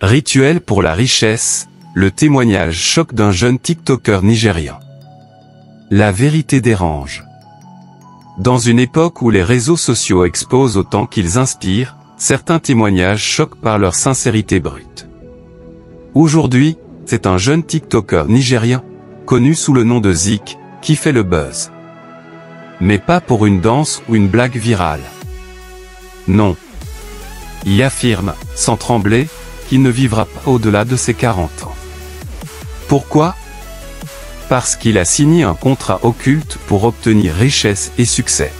Rituel pour la richesse, le témoignage choc d'un jeune TikToker nigérian. La vérité dérange. Dans une époque où les réseaux sociaux exposent autant qu'ils inspirent, certains témoignages choquent par leur sincérité brute. Aujourd'hui, c'est un jeune TikToker nigérian, connu sous le nom de Zik, qui fait le buzz. Mais pas pour une danse ou une blague virale. Non. Il affirme, sans trembler, qu'il ne vivra pas au-delà de ses 40 ans. Pourquoi ? Parce qu'il a signé un contrat occulte pour obtenir richesse et succès.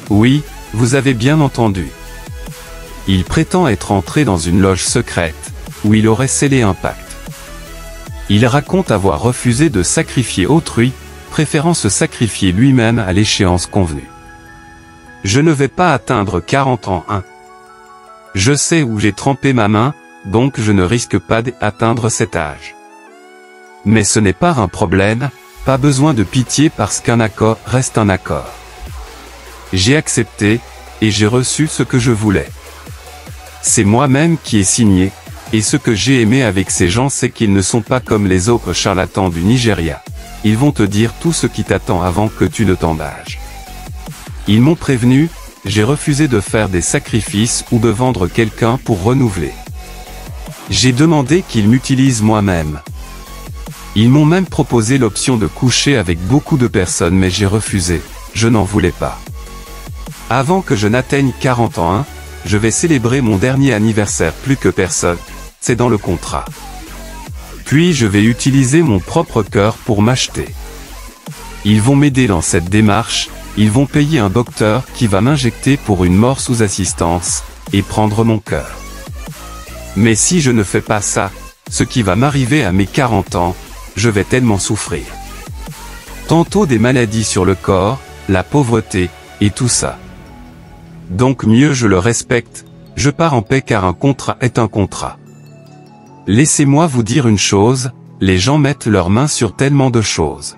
Oui, vous avez bien entendu. Il prétend être entré dans une loge secrète, où il aurait scellé un pacte. Il raconte avoir refusé de sacrifier autrui, préférant se sacrifier lui-même à l'échéance convenue. Je ne vais pas atteindre 40 ans. Je sais où j'ai trempé ma main, donc je ne risque pas d'atteindre cet âge. Mais ce n'est pas un problème, pas besoin de pitié parce qu'un accord reste un accord. J'ai accepté, et j'ai reçu ce que je voulais. C'est moi-même qui ai signé, et ce que j'ai aimé avec ces gens c'est qu'ils ne sont pas comme les autres charlatans du Nigeria. Ils vont te dire tout ce qui t'attend avant que tu ne t'engages. Ils m'ont prévenu, j'ai refusé de faire des sacrifices ou de vendre quelqu'un pour renouveler. J'ai demandé qu'ils m'utilisent moi-même. Ils m'ont même proposé l'option de coucher avec beaucoup de personnes mais j'ai refusé, je n'en voulais pas. Avant que je n'atteigne 40 ans, je vais célébrer mon dernier anniversaire plus que personne, c'est dans le contrat. Puis je vais utiliser mon propre cœur pour m'acheter. Ils vont m'aider dans cette démarche, ils vont payer un docteur qui va m'injecter pour une mort sous assistance, et prendre mon cœur. Mais si je ne fais pas ça, ce qui va m'arriver à mes 40 ans, je vais tellement souffrir. Tantôt des maladies sur le corps, la pauvreté, et tout ça. Donc mieux je le respecte, je pars en paix car un contrat est un contrat. Laissez-moi vous dire une chose, les gens mettent leurs mains sur tellement de choses.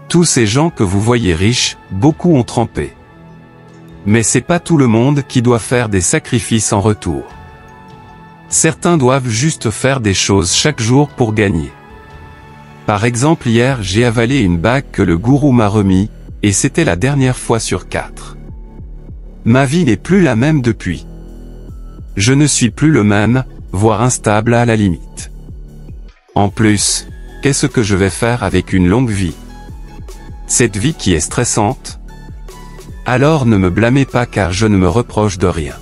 Tous ces gens que vous voyez riches, beaucoup ont trempé. Mais c'est pas tout le monde qui doit faire des sacrifices en retour. Certains doivent juste faire des choses chaque jour pour gagner. Par exemple hier j'ai avalé une bague que le gourou m'a remis, et c'était la dernière fois sur 4. Ma vie n'est plus la même depuis. Je ne suis plus le même, voire instable à la limite. En plus, qu'est-ce que je vais faire avec une longue vie ? Cette vie qui est stressante ? Alors ne me blâmez pas car je ne me reproche de rien.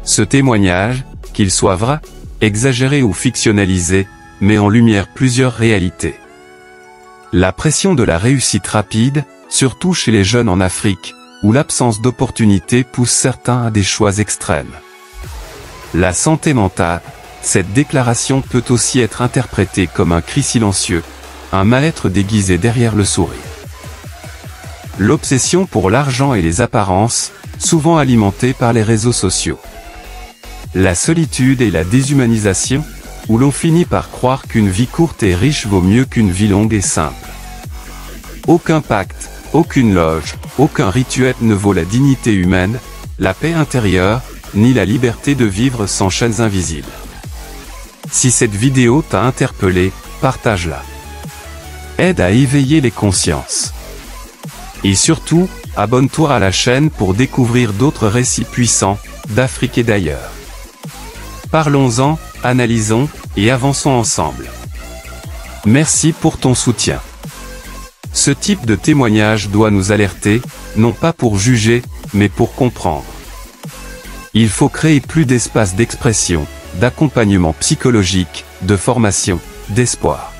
Ce témoignage, qu'il soit vrai, exagéré ou fictionnalisé, met en lumière plusieurs réalités. La pression de la réussite rapide, surtout chez les jeunes en Afrique, où l'absence d'opportunités pousse certains à des choix extrêmes. La santé mentale, cette déclaration peut aussi être interprétée comme un cri silencieux, un mal-être déguisé derrière le sourire. L'obsession pour l'argent et les apparences, souvent alimentée par les réseaux sociaux. La solitude et la déshumanisation, où l'on finit par croire qu'une vie courte et riche vaut mieux qu'une vie longue et simple. Aucun pacte, aucune loge, aucun rituel ne vaut la dignité humaine, la paix intérieure, ni la liberté de vivre sans chaînes invisibles. Si cette vidéo t'a interpellé, partage-la. Aide à éveiller les consciences. Et surtout, abonne-toi à la chaîne pour découvrir d'autres récits puissants, d'Afrique et d'ailleurs. Parlons-en, analysons, et avançons ensemble. Merci pour ton soutien. Ce type de témoignage doit nous alerter, non pas pour juger, mais pour comprendre. Il faut créer plus d'espace d'expression, d'accompagnement psychologique, de formation, d'espoir.